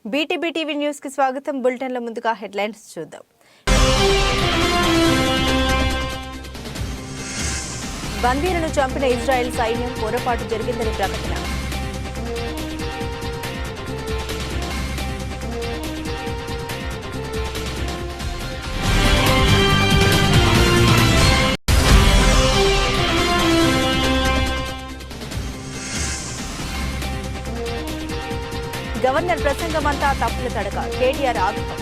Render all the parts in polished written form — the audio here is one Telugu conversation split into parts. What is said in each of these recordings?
బీటీబీ టీవీ న్యూస్ కి స్వాగతం. బులెటిన్ లో ముందుగా హెడ్లైన్స్ చూద్దాం. బందీలను చంపిన ఇజ్రాయెల్ సైన్యం పొరపాటు జరిగిందని ప్రకటన. గవర్నర్ ప్రసంగమంతా తప్పుల తడక, కేటీఆర్ ఆగ్రహం.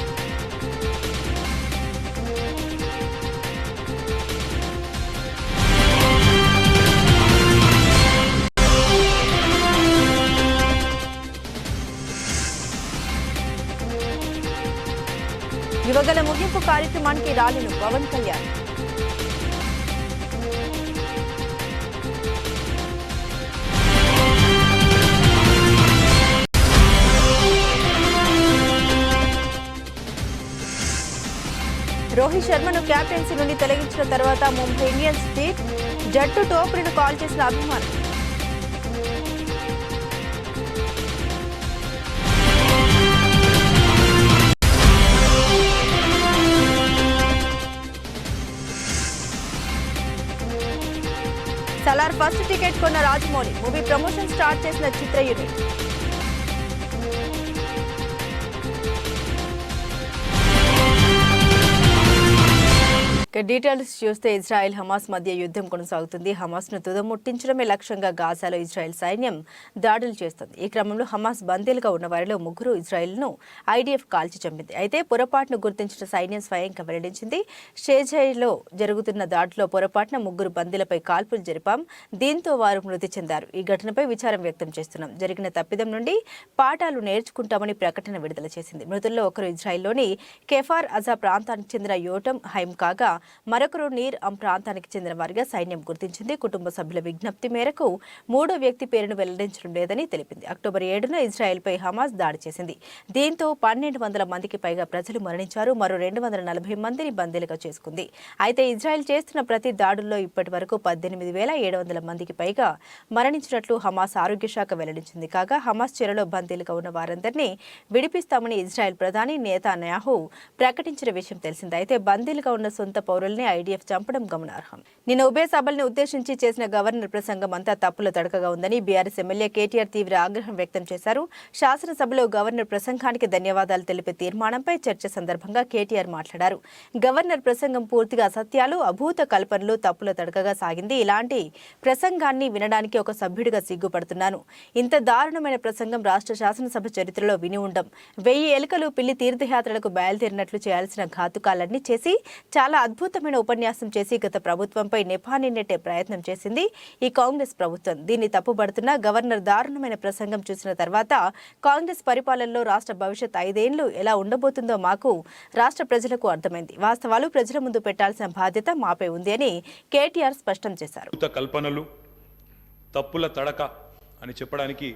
యువగల ముగింపు కార్యక్రమానికి రాలిన పవన్ కళ్యాణ్. రోహిత్ శర్మను కెప్టెన్సీ నుండి తొలగించిన తర్వాత ముంబై ఇండియన్స్ జట్టు టోపీని కాల్ చేసిన అభిమానులు. సలార్ ఫస్ట్ టికెట్ కొన్న రాజమౌళి, మూవీ ప్రమోషన్ స్టార్ట్ చేసిన చిత్ర యూనిట్. డీటెయిల్స్ చూస్తే ఇజ్రాయెల్ హమాస్ మధ్య యుద్ధం కొనసాగుతుంది. హమాస్ను తుదముట్టించడమే లక్ష్యంగా గాజాలో ఇజ్రాయెల్ సైన్యం దాడులు చేస్తుంది. ఈ క్రమంలో హమాస్ బందీలుగా ఉన్న వారిలో 3 ఇజ్రాయెల్ను ఐడీఎఫ్ కాల్చి చంపింది. అయితే పొరపాటును గుర్తించిన సైన్యం స్వయంగా వెల్లడించింది. షేజైలో జరుగుతున్న దాడిలో పొరపాటున 3 బందీలపై కాల్పులు జరిపాం. దీంతో వారు మృతి చెందారు. ఈ ఘటనపై విచారం వ్యక్తం చేస్తున్నాం. జరిగిన తప్పిదం నుండి పాఠాలు నేర్చుకుంటామని ప్రకటన విడుదల చేసింది. మృతుల్లో ఒకరు ఇజ్రాయెల్లోని కెఫార్ అజా ప్రాంతానికి చెందిన యోటం హైమ్ కాగా మరొకరు నీర్ అం ప్రాంతానికి చెందిన వారిగా సైన్యం గుర్తించింది. కుటుంబ సభ్యుల విజ్ఞప్తి మేరకు 3వ వ్యక్తి పేరును వెల్లడించడం లేదని తెలిపింది. అక్టోబర్ 7న ఇజ్రాయెల్పై హమాస్ దాడి చేసింది. దీంతో 1200 మందికి పైగా ప్రజలు మరణించారు. మరో 240 మందిని బందీలుగా చేసుకుంది. అయితే ఇజ్రాయెల్ చేస్తున్న ప్రతి దాడుల్లో ఇప్పటి వరకు 18,700 మందికి పైగా మరణించినట్లు హమాస్ ఆరోగ్య శాఖ వెల్లడించింది. కాగా హమాస్ చెరలో బందీలుగా ఉన్న వారందరినీ విడిపిస్తామని ఇజ్రాయెల్ ప్రధాని నెతన్యాహు ప్రకటించిన విషయం తెలిసింది. అయితే బందీలుగా ఉన్న సొంత పౌరుల్ని ఐడీఎఫ్ చంపడం గమనార్హం. నిన్న ఉభయ సభల్ని ఉద్దేశించి చేసిన గవర్నర్ ప్రసంగం అంతా తప్పుల తడకగా ఉందని బీఆర్ఎస్ ఎమ్మెల్యే కేటీఆర్ తీవ్ర ఆగ్రహం వ్యక్తం చేశారు. శాసనసభలో గవర్నర్ ప్రసంగానికి ధన్యవాదాలు తెలిపే తీర్మానంపై చర్చ సందర్భంగా కేటీఆర్ మాట్లాడారు. గవర్నర్ ప్రసంగం పూర్తిగా అసత్యాలు, అభూత కల్పనలు, తప్పుల తడకగా సాగింది. ఇలాంటి ప్రసంగాన్ని వినడానికి ఒక సభ్యుడిగా సిగ్గుపడుతున్నాను. ఇంత దారుణమైన ప్రసంగం రాష్ట్ర శాసనసభ చరిత్రలో విని ఉండం. 1000 ఎలుకలు పిల్లి తీర్థయాత్రలకు బయలుదేరినట్లు చేయాల్సిన ఘాతుకాలన్నీ చేసి చాలా అద్భుతమైన ఉపన్యాసం చేసి గత ప్రభుత్వంపై నెపాన్ని నెట్టే ప్రయత్నం చేసింది ఈ కాంగ్రెస్ ప్రభుత్వం. దీన్ని తప్పుబడుతున్న గవర్నర్ దారుణమైన ప్రసంగం చూసిన తర్వాత కాంగ్రెస్ పరిపాలనలో రాష్ట్ర భవిష్యత్ 5 ఏళ్లు ఎలా ఉండబోతుందో మాకు రాష్ట్ర ప్రజలకు అర్థమైంది. వాస్తవాలు ప్రజల ముందు పెట్టాల్సిన బాధ్యత మాపై ఉంది అని కేటీఆర్ స్పష్టం చేశారు. కల్పనలు, తప్పుల తడక అని చెప్పడానికి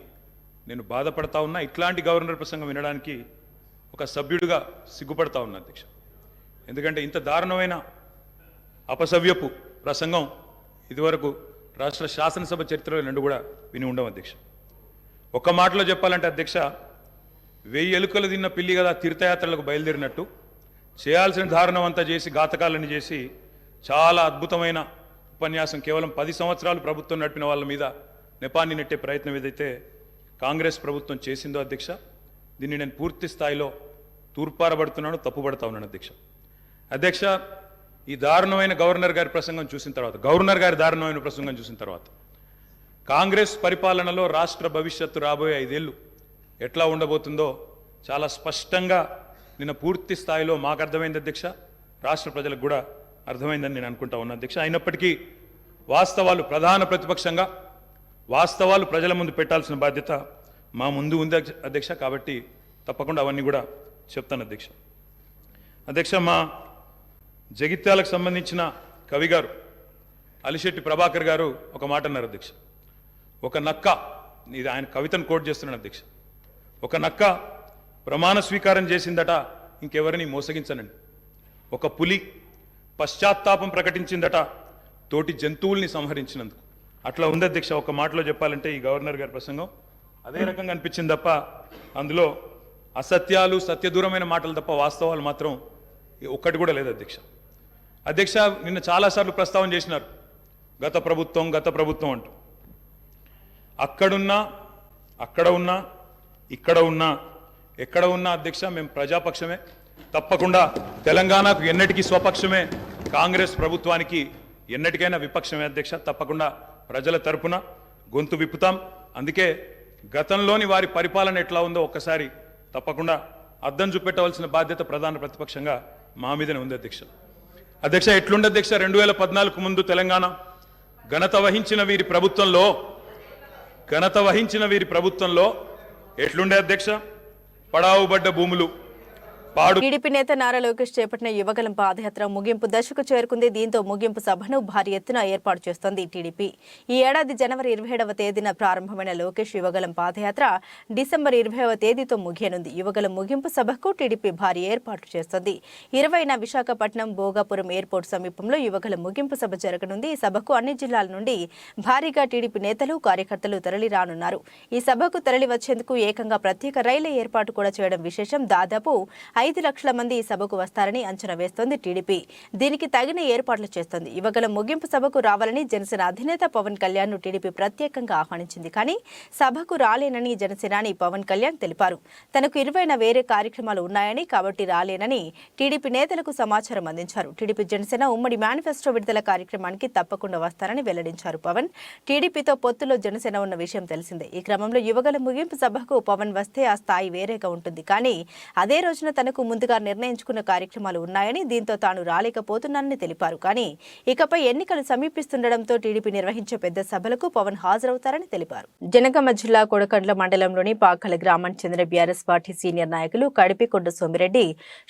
నేను బాధపడతా ఉన్నా. ఇట్లాంటి గవర్నర్ ప్రసంగం వినడానికి ఒక సభ్యుడిగా సిగ్గుపడతా ఉన్నా అధ్యక్ష. ఎందుకంటే ఇంత దారుణమైన అపసవ్యపు ప్రసంగం ఇదివరకు రాష్ట్ర శాసనసభ చరిత్రలో రెండు కూడా విని ఉండవు అధ్యక్ష. ఒక్క మాటలో చెప్పాలంటే అధ్యక్ష, 1000 ఎలుకలు తిన్న పిల్లి కదా తీర్థయాత్రలకు బయలుదేరినట్టు చేయాల్సిన దారుణం అంతా చేసి ఘాతకాలని చేసి చాలా అద్భుతమైన ఉపన్యాసం కేవలం 10 సంవత్సరాలు ప్రభుత్వం నడిపిన వాళ్ళ మీద నెపాన్ని నెట్టే ప్రయత్నం ఏదైతే కాంగ్రెస్ ప్రభుత్వం చేసిందో అధ్యక్ష, దీన్ని నేను పూర్తి స్థాయిలో తూర్పారబడుతున్నాను, తప్పుపడతా ఉన్నాను అధ్యక్ష. అధ్యక్ష, ఈ దారుణమైన గవర్నర్ గారి ప్రసంగం చూసిన తర్వాత కాంగ్రెస్ పరిపాలనలో రాష్ట్ర భవిష్యత్తు రాబోయే 5 ఏళ్ళు ఎట్లా ఉండబోతుందో చాలా స్పష్టంగా నిన్న పూర్తి స్థాయిలో మాకు అర్థమైంది అధ్యక్ష, రాష్ట్ర ప్రజలకు కూడా అర్థమైందని నేను అనుకుంటా ఉన్నా అధ్యక్ష. అయినప్పటికీ వాస్తవాలు ప్రధాన ప్రతిపక్షంగా వాస్తవాలు ప్రజల ముందు పెట్టాల్సిన బాధ్యత మా ముందు ఉంది అధ్యక్ష. కాబట్టి తప్పకుండా అవన్నీ కూడా చెప్తాను అధ్యక్ష. అధ్యక్ష, మా జగిత్యాలకు సంబంధించిన కవి గారు అలిశెట్టి ప్రభాకర్ గారు ఒక మాట అన్నారు అధ్యక్ష. ఒక నక్క, ఇది ఆయన కవితను కోట్ చేస్తున్నాను అధ్యక్ష, ఒక నక్క ప్రమాణ స్వీకారం చేసిందట ఇంకెవరిని మోసగించనండి. ఒక పులి పశ్చాత్తాపం ప్రకటించిందట తోటి జంతువుల్ని సంహరించినందుకు. అట్లా ఉంది అధ్యక్ష. ఒక మాటలో చెప్పాలంటే ఈ గవర్నర్ గారి ప్రసంగం అదే రకంగా అనిపించింది తప్ప అందులో అసత్యాలు సత్యదూరమైన మాటలు తప్ప వాస్తవాలు మాత్రం ఒక్కటి కూడా లేదు అధ్యక్ష. అధ్యక్ష, నిన్న చాలాసార్లు ప్రస్తావన చేసినారు గత ప్రభుత్వం అంటూ. అక్కడున్నా, అక్కడ ఉన్నా, ఇక్కడ ఉన్నా, ఎక్కడ ఉన్నా అధ్యక్ష మేము ప్రజాపక్షమే. తప్పకుండా తెలంగాణకు ఎన్నటికీ స్వపక్షమే, కాంగ్రెస్ ప్రభుత్వానికి ఎన్నటికైనా విపక్షమే అధ్యక్ష. తప్పకుండా ప్రజల తరపున గొంతు విప్పుతాం. అందుకే గతంలోని వారి పరిపాలన ఎట్లా ఉందో ఒక్కసారి తప్పకుండా అద్దం చూపెట్టవలసిన బాధ్యత ప్రధాన ప్రతిపక్షంగా మా మీదనే ఉంది అధ్యక్ష. అధ్యక్ష, ఎట్లుండే అధ్యక్ష 2014 ముందు తెలంగాణ ఘనత వహించిన వీరి ప్రభుత్వంలో ఎట్లుండే అధ్యక్ష? పడావుబడ్డ భూములు, టీడీపీ నేత నారా లోకేష్ చేపట్టిన యువగలం పాదయాత్ర ముగింపు దశకు చేరుకుంది. దీంతో ముగింపు సభను భారీ ఎత్తున ఏర్పాటు చేస్తోంది టీడీపీ. ఈ ఏడాది జనవరి 27వ తేదీన ప్రారంభమైన లోకేష్ యువగలం పాదయాత్ర డిసెంబర్ 20వ తేదీతో ముగియనుంది. యువగలం ముగింపు సభకు టీడీపీ భారీ ఏర్పాట్లు చేస్తోంది. 20న విశాఖపట్నం భోగాపురం ఎయిర్పోర్ట్ సమీపంలో యువగలం ముగింపు సభ జరగనుంది. ఈ సభకు అన్ని జిల్లాల నుండి భారీగా టీడీపీ నేతలు, కార్యకర్తలు తరలి రానున్నారు. ఈ సభకు తరలి వచ్చేందుకు ఏకంగా ప్రత్యేక రైళ్ల ఏర్పాటు కూడా చేయడం విశేషం. దాదాపు 5 లక్షల మంది ఈ సభకు వస్తారని అంచనా వేస్తోంది టీడీపీ. దీనికి తగిన ఏర్పాట్లు చేస్తోంది. యువగలం ముగింపు సభకు రావాలని జనసేన అధినేత పవన్ కళ్యాణ్ ను టీడీపీ ప్రత్యేకంగా ఆహ్వానించింది. కానీ సభకు రాలేనని జనసేనాని పవన్ కళ్యాణ్ తెలిపారు. తనకు 20న వేరే కార్యక్రమాలు ఉన్నాయని, కాబట్టి రాలేనని టీడీపీ నేతలకు సమాచారం అందించారు. టీడీపీ జనసేన ఉమ్మడి మేనిఫెస్టో విడుదల కార్యక్రమానికి తప్పకుండా వస్తారని వెల్లడించారు పవన్. టీడీపీతో పొత్తులో జనసేన ఉన్న విషయం తెలిసిందే. ఈ క్రమంలో యువగలం ముగింపు సభకు పవన్ వస్తే ఆ స్థాయి వేరేగా ఉంటుంది. కానీ అదే రోజున తనకు ముందుగా నిర్ణయించుకున్న కార్యక్రమాలు ఉన్నాయని, దీంతో తాను రాలేకపోతున్నానని తెలిపారు. కానీ ఇకపై ఎన్నికలు సమీపిస్తుండటంతో టీడీపీ నిర్వహించే పెద్ద సభలకు పవన్ హాజరవుతారని తెలిపారు. జనగామ జిల్లా కొడకండ్ల మండలంలోని పాకల గ్రామానికి చెందిన బీఆర్ఎస్ పార్టీ సీనియర్ నాయకులు కడిపికొండ సోమిరెడ్డి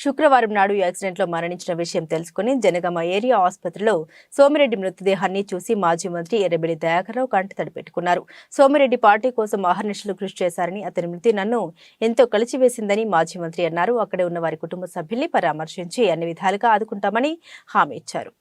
శుక్రవారం నాడు యాక్సిడెంట్లో మరణించిన విషయం తెలుసుకుని జనగామ ఏరియా ఆసుపత్రిలో సోమిరెడ్డి మృతదేహాన్ని చూసి మాజీ మంత్రి ఎర్రబెల్లి దయాకర్రావు కంటతడి పెట్టుకున్నారు. సోమిరెడ్డి పార్టీ కోసం అహర్నిశలు కృషి చేశారని, అతని మృతి నన్ను ఎంతో కలిచివేసిందని మాజీ మంత్రి అన్నారు. అక్కడే ఉన్న వారి కుటుంబ సభ్యుల్ని పరామర్శించి అన్ని విధాలుగా ఆదుకుంటామని హామీ ఇచ్చారు.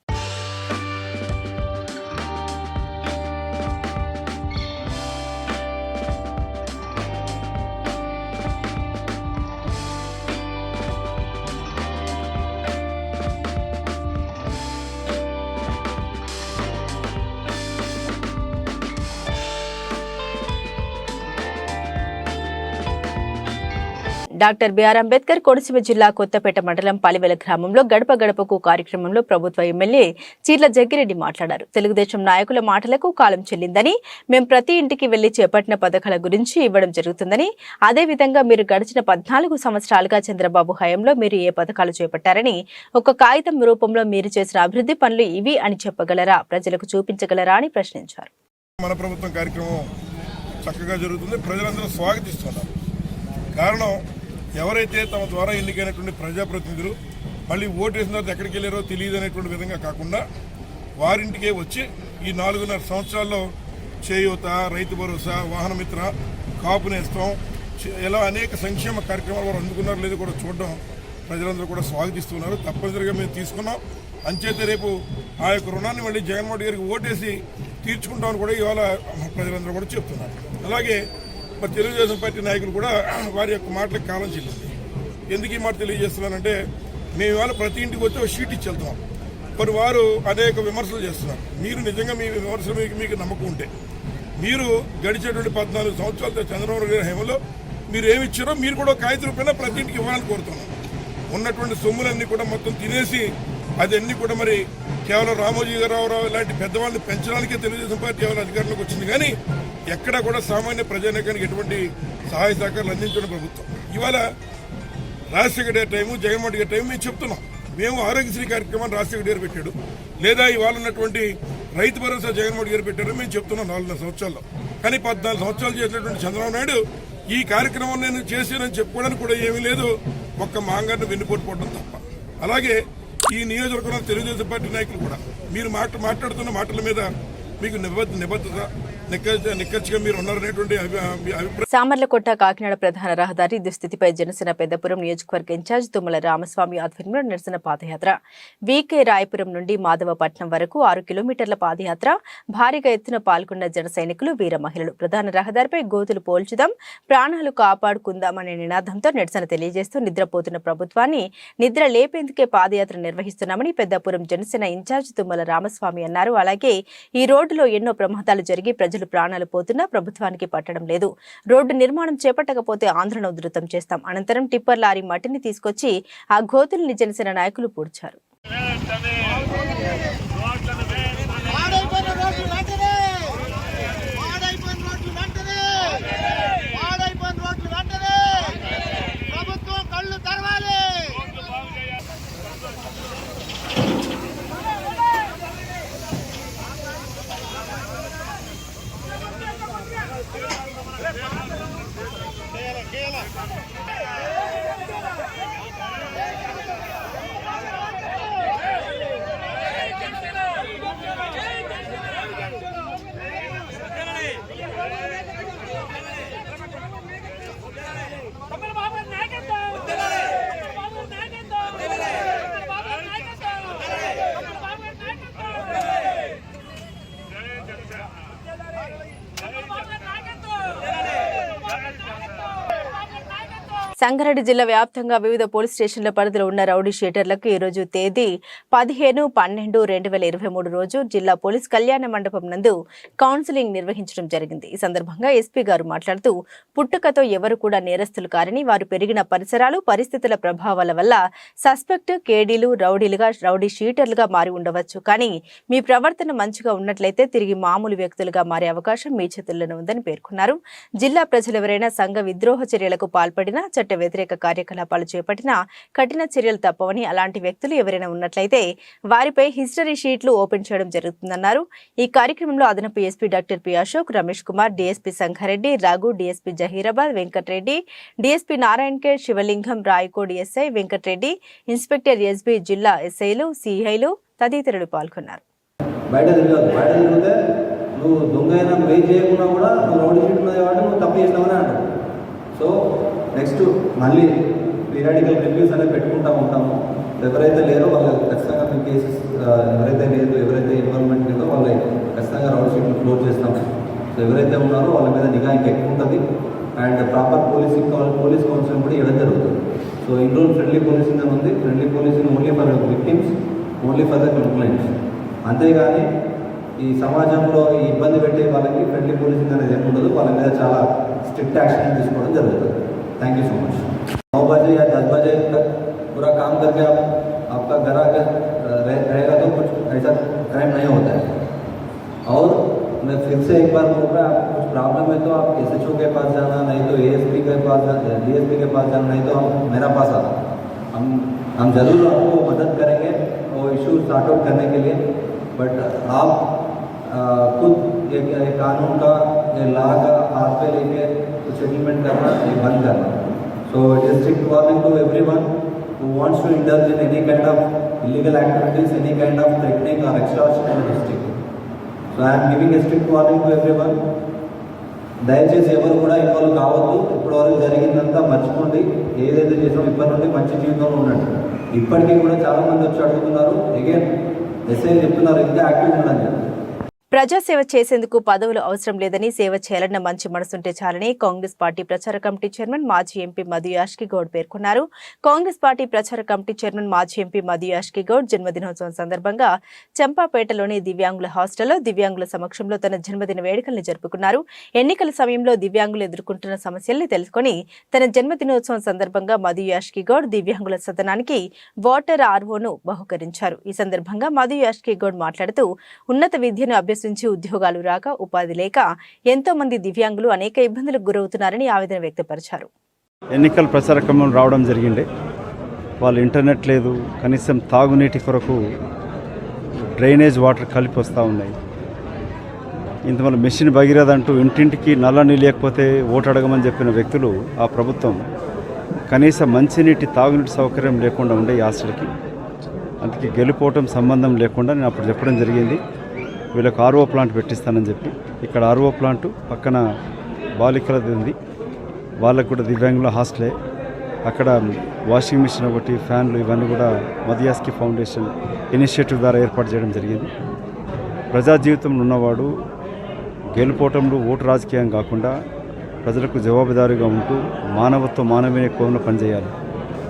డాక్టర్ బిఆర్ అంబేద్కర్ కోనసీమ జిల్లా కొత్తపేట మండలం పలివెల గ్రామంలో గడప గడపకు కార్యక్రమంలో ప్రభుత్వ ఎమ్మెల్యే చీర్ల జగ్గిరెడ్డి మాట్లాడారు. తెలుగుదేశం నాయకుల మాటలకు కాలం చెల్లిందని, మేం ప్రతి ఇంటికి వెళ్లి చేపట్టిన పథకాల గురించి ఇవ్వడం జరుగుతుందని, అదేవిధంగా మీరు గడిచిన 14 సంవత్సరాలుగా చంద్రబాబు హయాంలో మీరు ఏ పథకాలు చేపట్టారని, ఒక కాగితం రూపంలో మీరు చేసిన అభివృద్ధి పనులు ఇవి అని చెప్పగలరా, ప్రజలకు చూపించగలరా అని ప్రశ్నించారు. మన ప్రభుత్వం కార్యక్రమం చక్కగా జరుగుతుంది, ప్రజలందరూ స్వాగతిస్తున్నారు. కారణం, ఎవరైతే తమ ద్వారా ఎన్నికైనటువంటి ప్రజాప్రతినిధులు మళ్ళీ ఓటు వేసిన తర్వాత ఎక్కడికి వెళ్ళారో తెలియదు అనేటువంటి విధంగా కాకుండా వారింటికే వచ్చి ఈ 4.5 సంవత్సరాల్లో చేయూత, రైతు భరోసా, వాహన మిత్ర, కాపు నేస్తం, ఇలా అనేక సంక్షేమ కార్యక్రమాలు వారు అందుకున్నారు లేదో కూడా చూడడం ప్రజలందరూ కూడా స్వాగతిస్తున్నారు. తప్పనిసరిగా మేము తీసుకున్నాం. అంచేతే రేపు ఆ యొక్క రుణాన్ని మళ్ళీ జగన్మోహన్ గారికి ఓటేసి తీర్చుకుంటామని కూడా ఇవాళ ప్రజలందరూ కూడా చెప్తున్నారు. అలాగే మరి తెలుగుదేశం పార్టీ నాయకులు కూడా వారి యొక్క మాటలకు కాలం చెల్లింది. ఎందుకు ఈ మాట తెలియజేస్తున్నానంటే, మేము ఇవాళ ప్రతి ఇంటికి వచ్చి ఒక షీట్ ఇచ్చి వెళ్తున్నాం. మరి వారు అనేక విమర్శలు చేస్తున్నారు. మీరు నిజంగా మీ విమర్శలు మీకు నమ్మకం ఉంటే, మీరు గడిచేటువంటి 14 సంవత్సరాలతో చంద్రబాబు గారి హయాంలో మీరు ఏమి ఇచ్చారో మీరు కూడా కాగిత రూపాయన ప్రతి ఇంటికి ఇవ్వాలని కోరుతున్నాం. ఉన్నటువంటి సొమ్ములన్నీ కూడా మొత్తం తినేసి అదన్నీ కూడా మరి కేవలం రామోజీ గారు ఇలాంటి పెద్దవాళ్ళని పెంచడానికే తెలుగుదేశం పార్టీ ఎవరు అధికారంలోకి వచ్చింది. కానీ ఎక్కడ కూడా సామాన్య ప్రజానీకానికి ఎటువంటి సహాయ సహకారాలు అందించిన ప్రభుత్వం. ఇవాళ రాజశేఖర్ గారి టైము, జగన్మోహన్ గారి టైం మేము చెప్తున్నాం. మేము ఆరోగ్యశ్రీ కార్యక్రమాన్ని రాజశేఖర్ గారు పెట్టాడు, లేదా ఇవాళ ఉన్నటువంటి రైతు భరోసా జగన్మోహన్ గారు పెట్టారు మేము చెప్తున్నాం 4.5 సంవత్సరాల్లో. కానీ 14 సంవత్సరాలు చేసినటువంటి చంద్రబాబు నాయుడు ఈ కార్యక్రమం నేను చేశానని చెప్పుకోవడానికి కూడా ఏమీ లేదు, ఒక్క మాంగారిని వెన్నుపోటు పోవడం తప్ప. అలాగే ఈ నియోజకవర్గంలో తెలుగుదేశం పార్టీ నాయకులు కూడా మీరు మాట్లాడుతున్న మాటల మీద మీకు నిబద్ధత, నిక్కచ్చిగా మీరు ఉన్నారనేటువంటి అభిప్రాయం. సామర్లకోట కాకినాడ ప్రధాన రహదారి దుస్థితిపై జనసేన పెద్దపురం నియోజకవర్గ ఇన్ఛార్జ్ తుమ్మల రామస్వామి ఆధ్వర్యంలో నిరసన పాదయాత్ర. వీకే రాయపురం నుండి మాధవపట్నం వరకు 6 కిలోమీటర్ల పాదయాత్ర. భారీగా ఎత్తున పాల్గొన్న జన సైనికులు, వీర మహిళలు. ప్రధాన రహదారిపై గోతులు పోల్చుదాం, ప్రాణాలు కాపాడుకుందాం అనే నినాదంతో నిరసన తెలియజేస్తూ నిద్రపోతున్న ప్రభుత్వాన్ని నిద్ర లేపేందుకే పాదయాత్ర నిర్వహిస్తున్నామని పెద్దపురం జనసేన ఇన్ఛార్జ్ తుమ్మల రామస్వామి అన్నారు. అలాగే ఈ రోడ్డులో ఎన్నో ప్రమాదాలు జరిగి ప్రజలు ప్రాణాలు పోతున్నా ప్రభుత్వానికి పట్టడం లేదు. రోడ్డు నిర్మాణం చేపట్టకపోతే ఆందోళన ఉధృతం చేస్తాం. అనంతరం టిప్పర్ లారీ మట్టిని తీసుకొచ్చి ఆ గోతుల్ని జనసేన నాయకులు పూడ్చారు. సంగారెడ్డి జిల్లా వ్యాప్తంగా వివిధ పోలీస్ స్టేషన్ల పరిధిలో ఉన్న రౌడీ షీటర్లకు ఈ రోజు తేదీ 15/12/2023 రోజు జిల్లా పోలీస్ కళ్యాణ మండపం నందు కౌన్సిలింగ్ నిర్వహించడం జరిగింది. ఈ సందర్భంగా ఎస్పీ గారు మాట్లాడుతూ పుట్టుకతో ఎవరు కూడా నేరస్తులు కారని, వారు పెరిగిన పరిసరాలు, పరిస్థితుల ప్రభావాల వల్ల సస్పెక్ట్, కేడీలు, రౌడీ షీటర్లుగా మారి ఉండవచ్చు. కానీ మీ ప్రవర్తన మంచిగా ఉన్నట్లయితే తిరిగి మామూలు వ్యక్తులుగా మారే అవకాశం మీ చేతుల్లోనే ఉందని పేర్కొన్నారు. జిల్లా ప్రజలు ఎవరైనా సంఘ విద్రోహ చర్యలకు పాల్పడినా, చట్ట వ్యతిరేక కార్యకలాపాలు చేపట్టినా కఠిన చర్యలు తప్పవని, అలాంటి వ్యక్తులు ఎవరైనా ఉన్నట్లయితే వారిపై హిస్టరీ షీట్లు ఓపెన్ చేయడం జరుగుతుందన్నారు. ఈ కార్యక్రమంలో అదనపు SP doctor P Ashok, Ramesh Kumar, DSP Sangareddy, Raghu, DSP Zaheerabad, Venkatareddy, DSP Narayankhed, Shivalingam, Raikode SI Venkatareddy, inspector SB, జిల్లా ఎస్ఐలు, సిఐలు తదితరులు పాల్గొన్నారు. నువ్వు దొంగ అయినా నువ్వు ఏం చేయకుండా కూడా నువ్వు రౌడీ షీట్ ఉన్నది కాబట్టి నువ్వు తప్పు చేసినావని అంటావు. సో నెక్స్ట్ మళ్ళీ పీరియాడికల్ రివ్యూస్ అనేది పెట్టుకుంటూ ఉంటాము. ఎవరైతే లేరో వాళ్ళకి ఖచ్చితంగా మీ కేసెస్, ఎవరైతే ఇన్వాల్వ్మెంట్ లేదో వాళ్ళకి ఖచ్చితంగా రౌడీ షీట్లు క్లోజ్ చేస్తాము. సో ఎవరైతే ఉన్నారో వాళ్ళ మీద నిఘా ఇంకా ఎక్కువ ఉంటుంది. అండ్ ప్రాపర్ పోలీస్ కౌన్సిలింగ్ కూడా ఇవ్వడం జరుగుతుంది. సో ఇన్ రోజు ఫ్రెండ్లీ పోలీసింగ్ అని ఉంది. Friendly policing only for victims, only for the complaints. అంతేగాని ఈ సమాజంలో ఈ ఇబ్బంది పెట్టే వాళ్ళకి ఫ్రెండ్లీ పోలీసింగ్ అనేది ఏమి ఉండదు. వాళ్ళ మీద చాలా स्ट्रिक्ट एक्शन తీసుకోవడం జరుగుతుంది. Thank you so much. 9 बजे या 10 बजे तक पूरा काम करके आपका घर आकर रहेगा तो कुछ ऐसा क्राइम नहीं होता है. और मैं फिर से एक बार बोल रहा हूँ, कुछ प्रॉब्लम है तो आप SHO के पास जाना, नहीं तो ASP के पास जाना, DSP के पास जाना, नहीं तो हम मेरा पास आना. हम ज़रूर आपको मदद करेंगे वो इशू सॉर्ट आउट करने के लिए. बट आप खुद एक कानून का, लॉ का हाथ पे लेके सेटलमेंट करना, ये बंद करना. So it is strict warning to everyone who wants to indulge in any kind of illegal activities, any kind of threatening or extortion in the district. So I am giving a strict warning to everyone. దయచేసి ఎవరు కూడా ఇన్వాల్వ్ కావద్దు. ఇప్పటివరకు జరిగిందంతా మర్చిపోండి. ఏదైతే చేసామో ఇప్పటి నుండి మంచి జీవితంలో ఉండండి. ఇప్పటికీ కూడా చాలామంది వచ్చి అడుగుతున్నారు, అగైన్ ఎస్ఐ చెప్తున్నారు ఇంకా యాక్టివ్ ఉండని. ప్రజాసేవ చేసేందుకు పదవులు అవసరం లేదని, సేవ చేయాలన్న మంచి మనసుంటే చాలని కాంగ్రెస్ పార్టీ ప్రచార కమిటీ చైర్మన్ మాజీ ఎంపీ మధు యాష్కి గౌడ్ పేర్కొన్నారు. కాంగ్రెస్ పార్టీ ప్రచార కమిటీ చైర్మన్ మాజీ ఎంపీ మధు యాష్కి గౌడ్ జన్మదినోత్సవం సందర్భంగా చంపాపేటలోని దివ్యాంగుల హాస్టల్లో దివ్యాంగుల సమక్షంలో తన జన్మదిన వేడుకలను జరుపుకున్నారు. ఎన్నికల సమయంలో దివ్యాంగులు ఎదుర్కొంటున్న సమస్యల్ని తెలుసుకుని తన జన్మదినోత్సవం సందర్భంగా మధు యాష్కి గౌడ్ దివ్యాంగుల సదనానికి వాటర్ ఆర్ఓను బహుకరించారు. ఈ సందర్భంగా మధు యాష్కి గౌడ్ మాట్లాడుతూ ఉన్నత విద్యను అభ్యసించి ఉద్యోగాలు రాక, ఉపాధి లేక ఎంతో మంది దివ్యాంగులు అనేక ఇబ్బందులకు గురవుతున్నారని ఆవేదన వ్యక్తపరిచారు. ఎన్నికల ప్రచార క్రమం రావడం జరిగింది. వాళ్ళు ఇంటర్నెట్ లేదు, కనీసం తాగునీటి కొరకు డ్రైనేజ్ వాటర్ కలిపి వస్తూ ఉన్నాయి. ఇంతవల్ల మెషిన్ భగీరథంటూ ఇంటింటికి నల్ల నీళ్ళు లేకపోతే ఓటు అడగమని చెప్పిన వ్యక్తులు, ఆ ప్రభుత్వం కనీసం మంచినీటి తాగునీటి సౌకర్యం లేకుండా ఉండే ఈ హాస్టల్కి. అందుకే గెలుపోవటం సంబంధం లేకుండా నేను అప్పుడు చెప్పడం జరిగింది, వీళ్ళకు ఆర్ఓ ప్లాంట్ పెట్టిస్తానని చెప్పి. ఇక్కడ ఆర్ఓ ప్లాంటు పక్కన బాలికలది ఉంది, వాళ్ళకు కూడా దివ్యాంగుల హాస్టలే. అక్కడ వాషింగ్ మిషన్ ఒకటి, ఫ్యాన్లు, ఇవన్నీ కూడా మదియాస్కి ఫౌండేషన్ ఇనిషియేటివ్ ద్వారా ఏర్పాటు చేయడం జరిగింది. ప్రజా జీవితంలో ఉన్నవాడు గెలుపోవటంలో ఓటు రాజకీయం కాకుండా ప్రజలకు జవాబుదారీగా ఉంటూ మానవీయ కోణంలో పనిచేయాలి.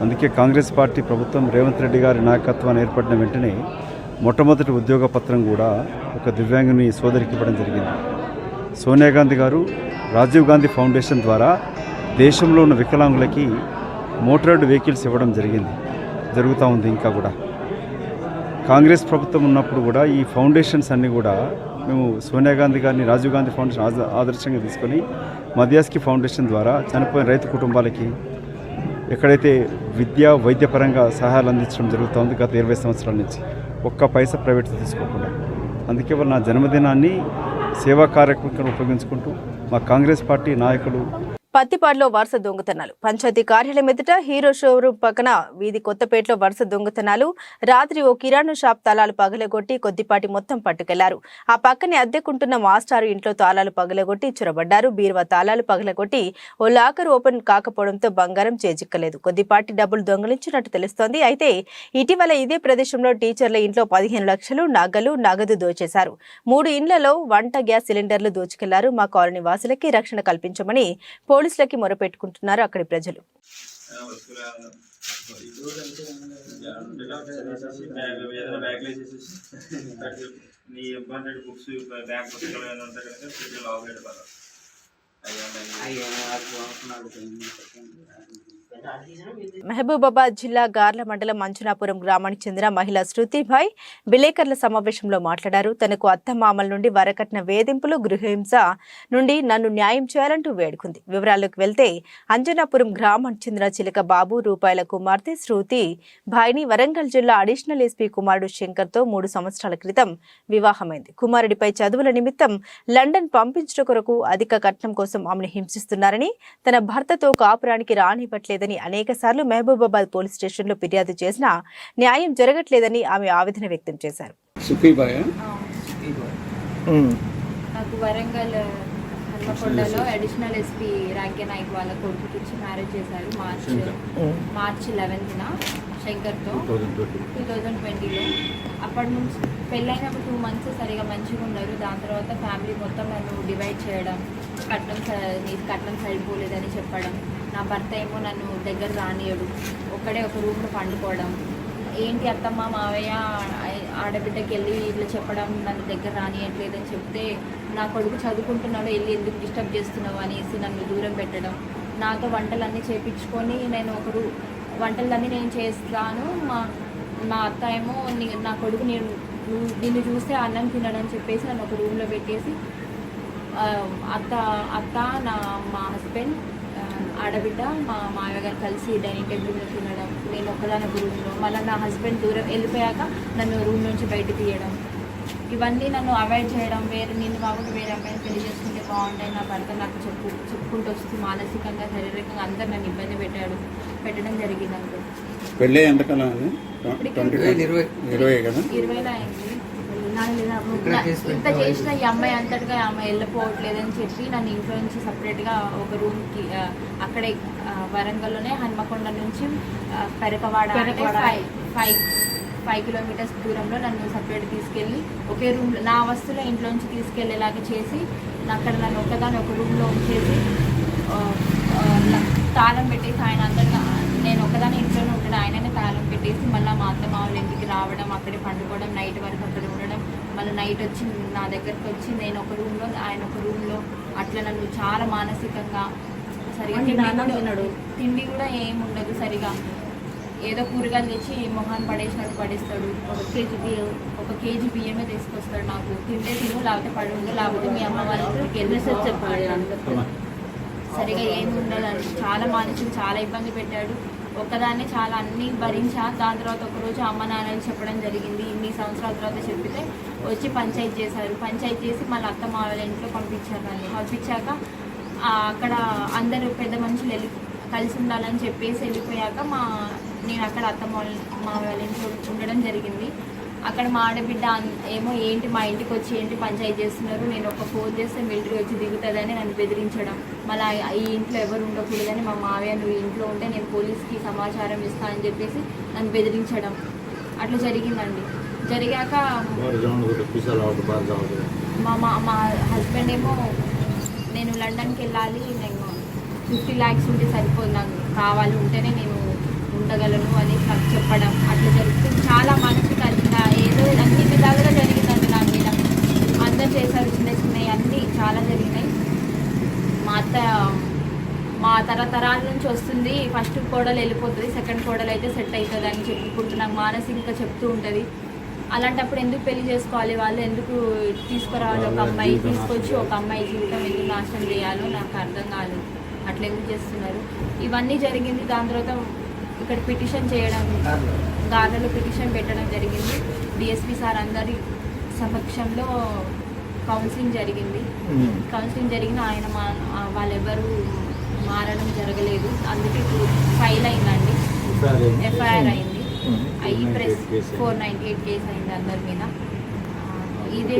అందుకే కాంగ్రెస్ పార్టీ ప్రభుత్వం రేవంత్ రెడ్డి గారి నాయకత్వాన్ని ఏర్పడిన వెంటనే మొట్టమొదటి ఉద్యోగ పత్రం కూడా ఒక దివ్యాంగుని సోదరికి ఇవ్వడం జరిగింది. సోనియా గాంధీ గారు రాజీవ్ గాంధీ ఫౌండేషన్ ద్వారా దేశంలో ఉన్న వికలాంగులకి మోటరైడ్ వెహికల్స్ ఇవ్వడం జరుగుతూ ఉంది. ఇంకా కూడా కాంగ్రెస్ ప్రభుత్వం ఉన్నప్పుడు కూడా ఈ ఫౌండేషన్స్ అన్నీ కూడా మేము సోనియా గాంధీ గారిని రాజీవ్ గాంధీ ఫౌండేషన్ ఆదర్శంగా తీసుకొని మదియాస్కి ఫౌండేషన్ ద్వారా చనిపోయిన రైతు కుటుంబాలకి ఎక్కడైతే విద్యా వైద్యపరంగా సహాయాలు అందించడం జరుగుతుంది గత 20 సంవత్సరాల నుంచి, ఒక్క పైసా ప్రైవేట్ తీసుకోకుండా. అందుకే వాళ్ళు నా జన్మదినాన్ని సేవా కార్యక్రమం ఉపయోగించుకుంటూ మా కాంగ్రెస్ పార్టీ నాయకులు. పత్తిపాడులో వరుస దొంగతనాలు. పంచాయతీ కార్యాలయం ఎదుట హీరో షోరూం పక్కన వీధి కొత్తపేటలో వరుస దొంగతనాలు. రాత్రి ఓ కిరాణా షాప్ తాళాలు పగలగొట్టి కొద్దిపాటి మొత్తం పట్టుకెళ్లారు. ఆ పక్కనే అద్దెకుంటున్న మాస్టారు ఇంట్లో తాళాలు పగలగొట్టి చొరబడ్డారు. బీరువా తాళాలు పగలగొట్టి ఓ లాకర్ ఓపెన్ కాకపోవడంతో బంగారం చేజిక్కలేదు. కొద్దిపాటి డబ్బులు దొంగిలించినట్టు తెలుస్తోంది. అయితే ఇటీవల ఇదే ప్రదేశంలో టీచర్ల ఇంట్లో 15 లక్షలు నగలు, నగదు దోచేశారు. 3 ఇండ్లలో వంట గ్యాస్ సిలిండర్లు దోచుకెళ్లారు. మా కాలనీ వాసులకి రక్షణ కల్పించమని పోలీసులకి మొరపెట్టుకుంటున్నారు అక్కడి ప్రజలు. మహబూబాబాద్ జిల్లా గార్ల మండలం మంచునాపురం గ్రామానికి చెందిన మహిళ శృతిభాయ్ విలేకరుల సమావేశంలో మాట్లాడారు. తనకు అత్తమామల నుండి వరకట్న వేధింపులు, గృహహింస నుండి నన్ను న్యాయం చేయాలంటూ వేడుకుంది. వివరాల్లోకి వెళ్తే అంజనాపురం గ్రామానికి చెందిన చిలక బాబు రూపాయల కుమార్తె శృతి భాయ్ని వరంగల్ జిల్లా అడిషనల్ ఎస్పీ కుమారుడు శంకర్తో 3 సంవత్సరాల క్రితం వివాహమైంది. కుమారుడిపై చదువుల నిమిత్తం లండన్ పంపించడం కొరకు అధిక కట్నం కోసం ఆమెను హింసిస్తున్నారని, తన భర్తతో కాపురానికి రానివ్వట్లేదని అనేకసార్లు మహబూబాబాద్ పోలీస్ స్టేషన్లో ఫిర్యాదు చేసినా న్యాయం జరగట్లేదని ఆమె ఆవేదన వ్యక్తం చేశారు. నాకు వరంగల్ హన్మకొండలో అడిషనల్ ఎస్పీ రాజ్య నాయక్ వాళ్ళ కొడుకుకి ఇచ్చి మ్యారేజ్ చేశారు మార్చ్ 11న శంకర్తో 2020లో. అప్పటి నుంచి పెళ్ళైనప్పుడు 2 months సరిగా మంచిగా ఉన్నారు. దాని తర్వాత ఫ్యామిలీ మొత్తం నన్ను డివైడ్ చేయడం, కట్నం సరిపోలేదని చెప్పడం, నా భర్త ఏమో నన్ను దగ్గర రానియడు, ఒక్కడే ఒక రూమ్లో పండుకోవడం, ఏంటి అత్తమ్మ మావయ్య ఆడబిడ్డకి వెళ్ళి ఇట్లా చెప్పడం, నన్ను దగ్గర రానియట్లేదని చెప్తే నా కొడుకు చదువుకుంటున్నాడు వెళ్ళి ఎందుకు డిస్టర్బ్ చేస్తున్నావు అనేసి నన్ను దూరం పెట్టడం, నాతో వంటలన్నీ చేయించుకొని వంటలన్నీ నేను చేస్తాను, మా అత్త ఏమో నా కొడుకు నిన్ను చూస్తే అన్నం తినడని చెప్పేసి నన్ను ఒక రూమ్లో పెట్టేసి అత్త మా హస్బెండ్ ఆడబిడ్డ మా మామయ్య గారు కలిసి డైనింగ్ టేబుల్లో తినడం, నేను ఒక్కదాని రూమ్లో, మళ్ళీ నా హస్బెండ్ దూరం వెళ్ళిపోయాక నన్ను రూమ్ నుంచి బయట తీయడం, ఇవన్నీ నన్ను అవాయిడ్ చేయడం, నేను కాకుండా వేరే అమ్మాయిని పెళ్లి చేసుకుంటే బాగుంటాయి, నా భర్త నాకు చెప్పుకుంటూ వస్తూ మానసికంగా శారీరకంగా అందరు నన్ను ఇబ్బంది పెట్టడం జరిగింది. అనుకో పెళ్ళి ఎంతకాలం అండి? 20లో అయింది. ఇంత చేసిన ఈ అమ్మాయి అంతటిగా ఆమె వెళ్ళిపోవట్లేదని చెప్పి నన్ను ఇంట్లో నుంచి సపరేట్గా ఒక రూమ్కి అక్కడే వరంగల్లోనే హన్మకొండ నుంచి పెరకవాడ 5 kilometers దూరంలో నన్ను సపరేట్ తీసుకెళ్ళి ఒకే రూమ్లో నా వస్తువులో ఇంట్లోంచి తీసుకెళ్ళేలాగా చేసి అక్కడ నన్ను ఒకదాని ఒక రూమ్లో ఉంచేసి తాళం పెట్టేసి ఆయన అందరిగా నేను ఒకదాని ఇంట్లోనే ఉంటాడు, ఆయననే తాళం పెట్టేసి మళ్ళీ మా అత్త మామూలు ఇంటికి రావడం, అక్కడే పండుకోవడం, నైట్ వరకు అక్కడ ఉండడం, మళ్ళీ నైట్ వచ్చి నా దగ్గరకు వచ్చి నేను ఒక రూమ్లో ఆయన ఒక రూమ్లో అట్లా నన్ను చాలా మానసికంగా సరిగా తిండి కూడా ఏముండదు సరిగా, ఏదో కూరగాయలు తెచ్చి మొహాన్ని పడేసినట్టు పడేస్తాడు, 1 kg బియ్యమే తీసుకొస్తాడు, నాకు తింటే తిను లేకపోతే పడి ఉండు లేకపోతే మీ అమ్మ వాళ్ళకి వెళ్ళేసి చెప్పాడు, సరిగా ఏమి ఉండదని చాలా చాలా ఇబ్బంది పెట్టాడు. ఒక్కదాన్ని చాలా అన్నీ భరించా. దాని తర్వాత ఒకరోజు అమ్మ నాన్నని చెప్పడం జరిగింది. ఇన్ని సంవత్సరాల తర్వాత చెప్పితే వచ్చి పంచాయతీ చేశారు. పంచాయతీ చేసి మళ్ళీ అత్త మా వాళ్ళ ఇంట్లో పంపించారు. పంపించాక అక్కడ అందరూ పెద్ద మనుషులు కలిసి ఉండాలని చెప్పేసి వెళ్ళిపోయాక నేను అక్కడ అత్త మా వాళ్ళ ఇంట్లో ఉండడం జరిగింది. అక్కడ మా ఆడబిడ్డ ఏమో ఏంటి మా ఇంటికి వచ్చి ఏంటి పంచాయతీ చేస్తున్నారు, నేను ఒక ఫోన్ చేస్తే మిలిటరీ వచ్చి దిగుతుందని నన్ను బెదిరించడం, మళ్ళీ ఈ ఇంట్లో ఎవరు ఉండకూడదని మా మావయ్య నువ్వు ఇంట్లో ఉంటే నేను పోలీస్కి సమాచారం ఇస్తా అని చెప్పేసి నన్ను బెదిరించడం అట్లా జరిగిందండి. జరిగాక మా హస్బెండ్ ఏమో నేను లండన్కి వెళ్ళాలి, నేను 50 lakhs ఉంటే సరిపోదు, నాకు కావాలి, ఉంటేనే నేను ఉండగలను అని నాకు చెప్పడం అట్లా జరుగుతుంది. చాలా మనసు కలిసిన ఏదో అన్ని విధాలుగా జరిగిందండి నా మీద. అందరు చేశారు, చిన్న చిన్నవి అన్నీ చాలా జరిగినాయి. మా అత్త మా తరతరాల నుంచి వస్తుంది, ఫస్ట్ కోడలు వెళ్ళిపోతుంది, సెకండ్ కోడలు అయితే సెట్ అవుతుంది అని చెప్పుకుంటూ నాకు మానసికంగా చెప్తూ ఉంటుంది. అలాంటప్పుడు ఎందుకు పెళ్లి చేసుకోవాలి, వాళ్ళు ఎందుకు తీసుకురావాలి, ఒక అమ్మాయి తీసుకొచ్చి ఒక అమ్మాయి జీవితం ఎందుకు నాశనం చేయాలో నాకు అర్థం కాలేదు. అట్లా ఎందుకు చేస్తున్నారు, ఇవన్నీ జరిగింది. దాని తర్వాత ఇక్కడ పిటిషన్ చేయడం, గార్నర్లో పిటిషన్ పెట్టడం జరిగింది. డిఎస్పీ సార్ అందరి సమక్షంలో కౌన్సిలింగ్ జరిగింది. కౌన్సిలింగ్ జరిగిన ఆయన వాళ్ళెవరూ మారడం జరగలేదు. అందుకే ఫైల్ అయిందండి, ఎఫ్ఐఆర్ అయింది. అయ్యి ప్రెస్ 498 కేసు అయింది అందరి మీద. ఇదే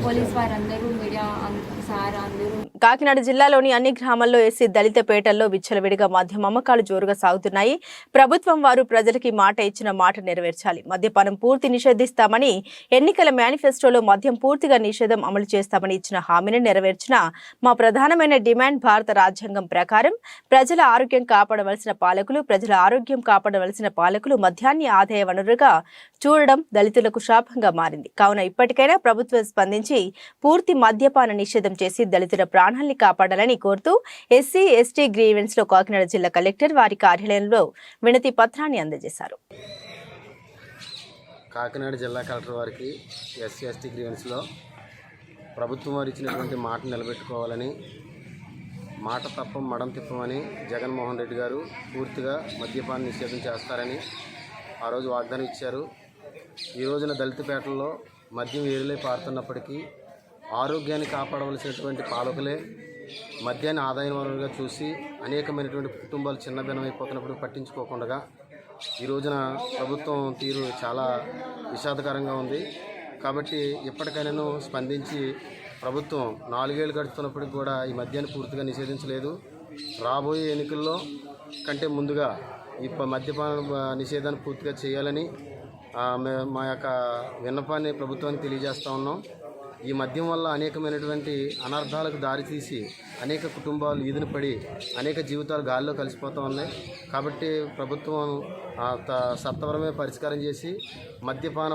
పోలీస్ వారందరూ, మీడియా సార్ అందరూ. కాకినాడ జిల్లాలోని అన్ని గ్రామాల్లో ఎస్సీ దళిత పేటల్లో విచ్చలవిడిగా మద్యం అమ్మకాలు జోరుగా సాగుతున్నాయి. ప్రభుత్వం వారు ప్రజలకి మాట ఇచ్చిన మాట నెరవేర్చాలి. మద్యపానం పూర్తి నిషేధిస్తామని ఎన్నికల మేనిఫెస్టోలో మద్యం పూర్తిగా నిషేధం అమలు చేస్తామని ఇచ్చిన హామీని నెరవేర్చిన మా ప్రధానమైన డిమాండ్ భారత రాజ్యాంగం ప్రకారం ప్రజల ఆరోగ్యం కాపాడవలసిన పాలకులు, ప్రజల ఆరోగ్యం కాపాడవలసిన పాలకులు మద్యాన్ని ఆదాయ వనరుగా చూడడం దళితులకు శాపంగా మారింది. కావున ఇప్పటికైనా ప్రభుత్వం స్పందించి పూర్తి మద్యపాన నిషేధం చేసి దళితుల ప్రాణాల్ని కాపాడాలని కోరుతూ ఎస్సీ ఎస్టీ గ్రీవెన్స్ లో కాకినాడ జిల్లా కలెక్టర్ వారి కార్యాలయంలో వినతి పత్రాన్ని అందజేశారు. కాకినాడ జిల్లా కలెక్టర్ వారికి ఎస్సీ ఎస్టీ గ్రీవెన్స్లో ప్రభుత్వం వారు ఇచ్చినటువంటి మాట నిలబెట్టుకోవాలని, మాట తప్పం మడం తిప్పమని జగన్మోహన్ రెడ్డి గారు పూర్తిగా మద్యపాన నిషేధం చేస్తారని ఆ రోజు వాగ్దానం ఇచ్చారు. ఈ రోజున దళితపేటల్లో మద్యం ఏరులై పారుతున్నప్పటికీ ఆరోగ్యాన్ని కాపాడవలసినటువంటి పాలకులే మద్యాన్ని ఆదాయ వనరుగా చూసి అనేకమైనటువంటి కుటుంబాలు చిన్నభిన్నమైపోతున్నప్పుడు పట్టించుకోకుండా ఈ రోజున ప్రభుత్వం తీరు చాలా విషాదకరంగా ఉంది. కాబట్టి ఇప్పటికైనా స్పందించి ప్రభుత్వం 4 ఏళ్ళు గడుస్తున్నప్పటికి కూడా ఈ మద్యాన్ని పూర్తిగా నిషేధించలేదు. రాబోయే ఎన్నికల్లో కంటే ముందుగా ఈ మద్యపాన నిషేధాన్ని పూర్తిగా చేయాలని మా యొక్క విన్నపాన్ని ప్రభుత్వానికి తెలియజేస్తూ ఉన్నాం. ఈ మద్యం వల్ల అనేకమైనటువంటి అనర్థాలకు దారితీసి అనేక కుటుంబాలు ఈదున పడి అనేక జీవితాలు గాలిలో కలిసిపోతూ ఉన్నాయి. కాబట్టి ప్రభుత్వం సత్వరమే పరిష్కారం చేసి మద్యపాన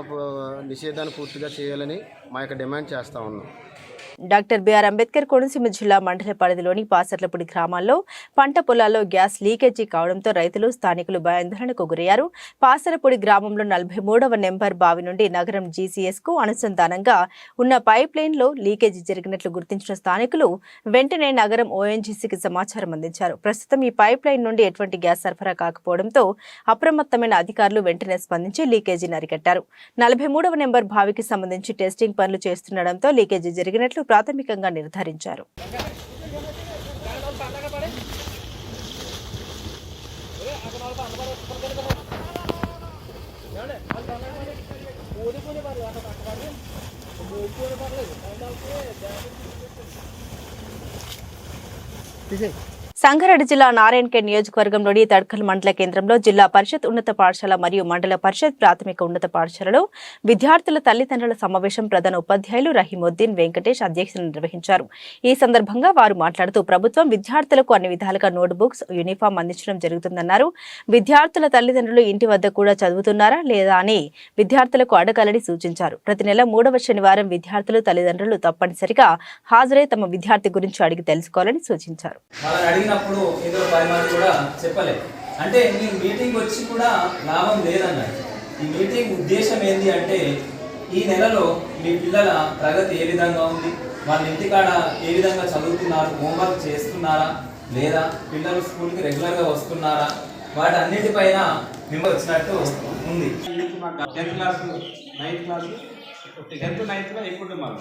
నిషేధాన్ని పూర్తిగా చేయాలని మా యొక్క డిమాండ్ చేస్తూ ఉన్నాం. డాక్టర్ బిఆర్ అంబేద్కర్ కోనసీమ జిల్లా మండల పరిధిలోని పాసర్లపూడి గ్రామాల్లో పంట పొలాల్లో గ్యాస్ లీకేజీ కావడంతో రైతులు, స్థానికులు భయాందోళనకు గురయ్యారు. పాసరపూడి గ్రామంలో 43వ నెంబర్ బావి నుండి నగరం జీసీఎస్ కు అనుసంధానంగా ఉన్న పైప్ లైన్ లో లీకేజీ జరిగినట్లు గుర్తించిన స్థానికులు వెంటనే నగరం ఓఎన్జీసీకి సమాచారం అందించారు. ప్రస్తుతం ఈ పైప్ లైన్ నుండి ఎటువంటి గ్యాస్ సరఫరా కాకపోవడంతో అప్రమత్తమైన అధికారులు వెంటనే స్పందించి లీకేజీని అరికట్టారు. 43వ నెంబర్ బావికి సంబంధించి టెస్టింగ్ పనులు చేస్తుండటంతో లీకేజీ జరిగినట్లు ప్రాథమికంగా నిర్ధారించారు. సంగారెడ్డి జిల్లా నారాయణఖేడ్ నియోజకవర్గంలోని తడ్కల్ మండల కేంద్రంలో జిల్లా పరిషత్ ఉన్నత పాఠశాల మరియు మండల పరిషత్ ప్రాథమిక ఉన్నత పాఠశాలలో విద్యార్థుల తల్లిదండ్రుల సమావేశం ప్రధాన ఉపాధ్యాయులు రహీముద్దీన్ వెంకటేష్ అధ్యక్షతన నిర్వహించారు. ఈ సందర్భంగా వారు మాట్లాడుతూ ప్రభుత్వం విద్యార్థులకు అన్ని విధాలుగా నోట్ బుక్స్, యూనిఫామ్ అందించడం జరుగుతుందన్నారు. విద్యార్థుల తల్లిదండ్రులు ఇంటి వద్ద కూడా చదువుతున్నారా లేదా అని విద్యార్థులకు అడగాలని సూచించారు. ప్రతి నెల 3వ శనివారం విద్యార్థులు తల్లిదండ్రులు తప్పనిసరిగా హాజరై తమ విద్యార్థి గురించి అడిగి తెలుసుకోవాలని సూచించారు. అడిగినప్పుడు ఏదో 10 మంది కూడా చెప్పలేదు. అంటే మీరు మీటింగ్ వచ్చి కూడా లాభం లేదన్నారు. ఈ మీటింగ్ ఉద్దేశం ఏంటి అంటే ఈ నెలలో మీ పిల్లల ప్రగతి ఏ విధంగా ఉంది, వాళ్ళ ఇంటికాడ ఏ విధంగా చదువుతున్నారు, హోంవర్క్ చేస్తున్నారా లేదా, పిల్లలు స్కూల్కి రెగ్యులర్గా వస్తున్నారా, వాటన్నిటిపైన మేము వచ్చినట్టు ఉంది. 10th class 9th class 10th 9th లో ఎక్కువ మనం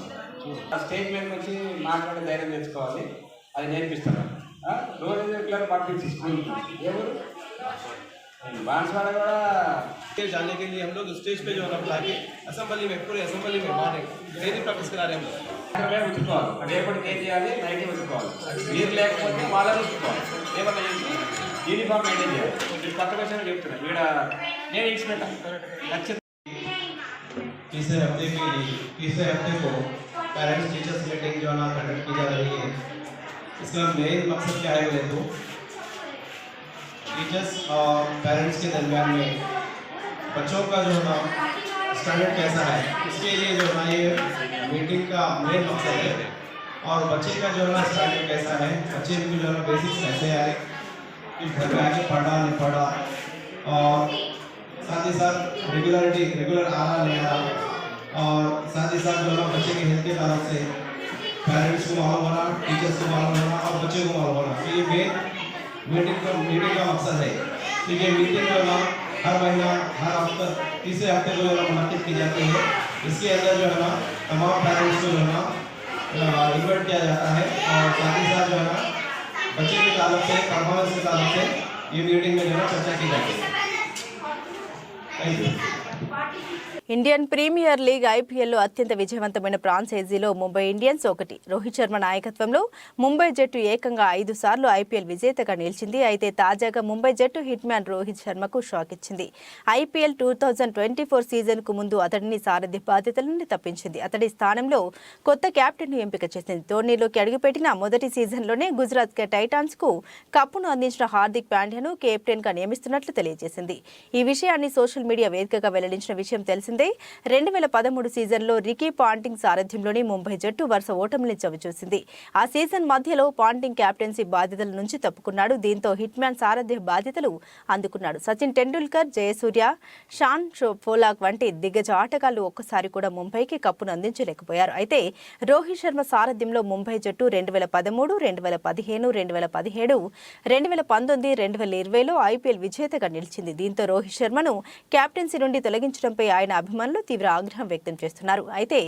స్టేట్ మీద వచ్చి మాట్లాడే ధైర్యం తెచ్చుకోవాలి. అది నేర్పిస్తారు. రోజు రెగ్యులర్ పంపించి స్కూల్కి ఎవరు बांसवाड़ा का जाने के लिए हम लोग स्टेज पे जो है बुला के असेंबली में पूरे असेंबली में మార్నింగ్ డైలీ ప్రాక్టీస్ करा रहे हैं हम लोग ఉంచుకోవాలి రేపటికి ఏం చేయాలి నైట్ ఉంచుకోవాలి మీరు లేకపోతే వాళ్ళని ఉంచుకోవాలి ఏమన్నా చేసి యూనిఫామ్ మెయింటైన్ చేయాలి మీరు కొత్త విషయం చెప్తున్నాను ఇక్కడ నేను ఇచ్చినట్టు तीसरे हफ्ते को पेरेंट्स टीचर्स मीटिंग जो है ना कंडक्ट की जा रही है। इसका मेन मकसद क्या है बोले तो टीचर्स और पेरेंट्स के दरमियान में बच्चों का जो है ना स्टैंडर्ड कैसा है उसके लिए जो है ना ये मीटिंग का मेन मकसद है। और बच्चे का जो है ना स्टैंडर्ड कैसा है, बच्चे को जो है ना बेसिक्स कैसे आए, घर में आके पढ़ा नहीं पढ़ा, और साथ ही साथ रेगुलर आ रहा नहीं आ रहा, और साथ ही साथ जो है बच्चे के हेल्थ के तरफ से पेरेंट्स को मालूम होना, टीचर्स को मालूम होना और बच्चे को मालूम होना। तो ये मेन मीटिंग का मकसद है। तो ये मीटिंग जो है ना हर महीना हर हफ्ते तीसरे हफ्ते को जो है मुनक़िद की जाती है। इसके अंदर जो है ना तमाम पेरेंट्स को जो है ना इन्वाइट किया जाता है, और साथ ही साथ जो है ना बच्चे के ताल्लुक से परफॉर्मेंस के ताल्लुक से ये मीटिंग में जो है चर्चा की जाती है। Thank you. Indian premier league ఐపీఎల్లో అత్యంత విజయవంతమైన ఫ్రాంచైజీలో ముంబై ఇండియన్స్ ఒకటి. రోహిత్ శర్మ నాయకత్వంలో ముంబై జట్టు ఏకంగా 5 సార్లు ఐపీఎల్ విజేతగా నిలిచింది. అయితే తాజాగా ముంబై జట్టు హిట్ మ్యాన్ రోహిత్ శర్మకు షాక్ ఇచ్చింది. ఐపీఎల్ 2024 సీజన్కు ముందు అతడిని సారథ్య బాధ్యతల నుండి తప్పించింది. అతడి స్థానంలో కొత్త కెప్టెన్ను ఎంపిక చేసింది. టోర్నీలోకి అడుగుపెట్టిన మొదటి సీజన్లోనే గుజరాత్ టైటాన్స్కు కప్పును అందించిన హార్దిక్ పాండ్యాను కెప్టెన్గా నియమిస్తున్నట్లు తెలియజేసింది. ఈ విషయాన్ని సోషల్ మీడియా వేదికగా వెల్లడించిన విషయం తెలిసిందే. 2013 సీజన్లో రికీ పాంటింగ్ సారథ్యంలోని ముంబై జట్టు వరుస ఓటమిని చవిచూసింది. ఆ సీజన్ మధ్యలో పాంటింగ్ కెప్టెన్సీ బాధ్యతల నుంచి తప్పుకున్నాడు. దీంతో హిట్ మ్యాన్ సారథ్య బాధ్యతలు అందుకున్నాడు. సచిన్ టెండూల్కర్, జయసూర్య, షాన్ పోలాక్ వంటి దిగ్గజ ఆటగాళ్లు ఒక్కసారి కూడా ముంబైకి కప్పును అందించలేకపోయారు. అయితే రోహిత్ శర్మ సారథ్యంలో ముంబై జట్టు 2013, 2015, 2017, 2019, 2020లో ఐపీఎల్ విజేతగా నిలిచింది. దీంతో రోహిత్ శర్మను కెప్టెన్సీ నుండి తొలగించడంపై ఆయన అభిమానులు తీవ్ర ఆగ్రహం వ్యక్తం చేస్తున్నారు. అయితే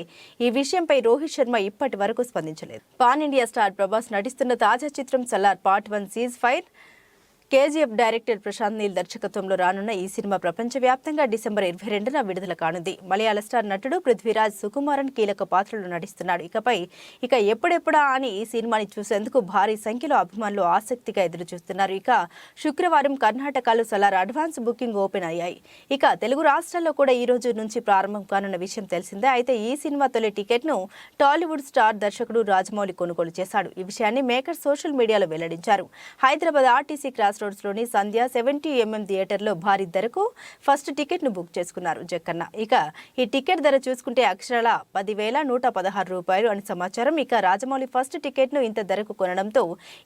ఈ విషయంపై రోహిత్ శర్మ ఇప్పటి వరకు స్పందించలేదు. పాన్ ఇండియా స్టార్ ప్రభాస్ నటిస్తున్న తాజా చిత్రం Salaar part 1 ceasefire KGF director Prashanth Neel దర్శకత్వంలో రానున్న ఈ సినిమా ప్రపంచవ్యాప్తంగా డిసెంబర్ 22న విడుదల కానుంది. మలయాళ స్టార్ నటుడు పృథ్వీరాజ్ సుకుమారన్ కీలక పాత్రలో నటిస్తున్నాడు. ఇక ఎప్పుడెప్పుడా అని ఈ సినిమాని చూసేందుకు భారీ సంఖ్యలో అభిమానులు ఆసక్తిగా ఎదురుచూస్తున్నారు. ఇక శుక్రవారం కర్ణాటకలో సలార్ అడ్వాన్స్ బుకింగ్ ఓపెన్ అయ్యాయి. ఇక తెలుగు రాష్ట్రాల్లో కూడా ఈ రోజు నుంచి ప్రారంభం కానున్న విషయం తెలిసిందే. అయితే ఈ సినిమా తొలి టికెట్ను టాలీవుడ్ స్టార్ దర్శకుడు రాజమౌళి కొనుగోలు చేశాడు. ఈ విషయాన్ని మేకర్ సోషల్ మీడియాలో వెల్లడించారు. హైదరాబాద్ ఆర్టీసీ క్రాస్ రోడ్స్లోని సంధ్య 70mm థియేటర్లో భారీ ధరకు ఫస్ట్ టికెట్ను బుక్ చేసుకున్నారు జక్కన్న. ఇక ఈ టికెట్ ధర చూసుకుంటే అక్షరాల 10,116 రూపాయలు అని సమాచారం. ఇక రాజమౌళి ఫస్ట్ టికెట్ను ఇంత ధరకు కొనడంతో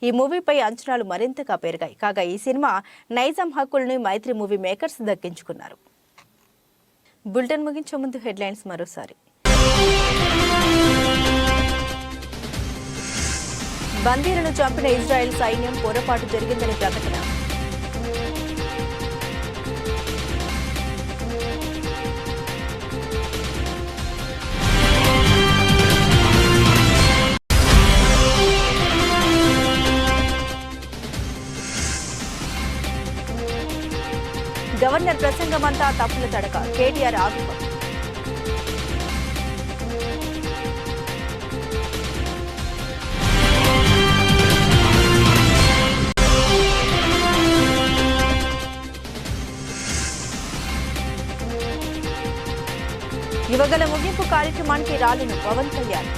ఈ మూవీపై అంచనాలు మరింతగా పెరిగాయి. కాగా ఈ సినిమా నైజాం హక్కులను మైత్రి మూవీ మేకర్స్ దక్కించుకున్నారు. బులెటిన్ ముగించే ముందు హెడ్లైన్స్ మరోసారి. బందీలను చంపిన ఇజ్రాయెల్ సైన్యం పొరపాటు జరిగిందని ప్రకటన. గవర్నర్ ప్రసంగమంతా తప్పుల తడక, కేటీఆర్ ఆగ్రహం. యువగల ముగింపు కార్యక్రమానికి రాలిన పవన్ కళ్యాణ్.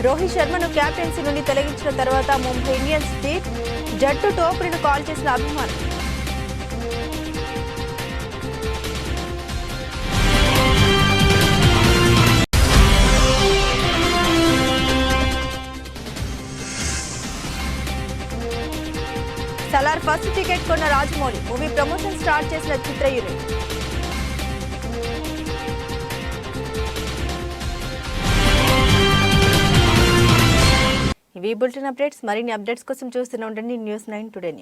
రోహిత్ శర్మను కెప్టెన్సీ నుండి తొలగించిన తర్వాత ముంబై ఇండియన్స్ జట్టు టోపరీను కాల్ చేసిన అభిమానులు. సలార్ ఫస్ట్ టికెట్ కొన్న రాజమౌళి, మూవీ ప్రమోషన్ స్టార్ట్ చేసిన చిత్ర యూనిట్. ఇవి బులెటిన్ అప్డేట్స్. మరిన్ని అప్డేట్స్ కోసం చూస్తూనే ఉండండి News 9 Today News.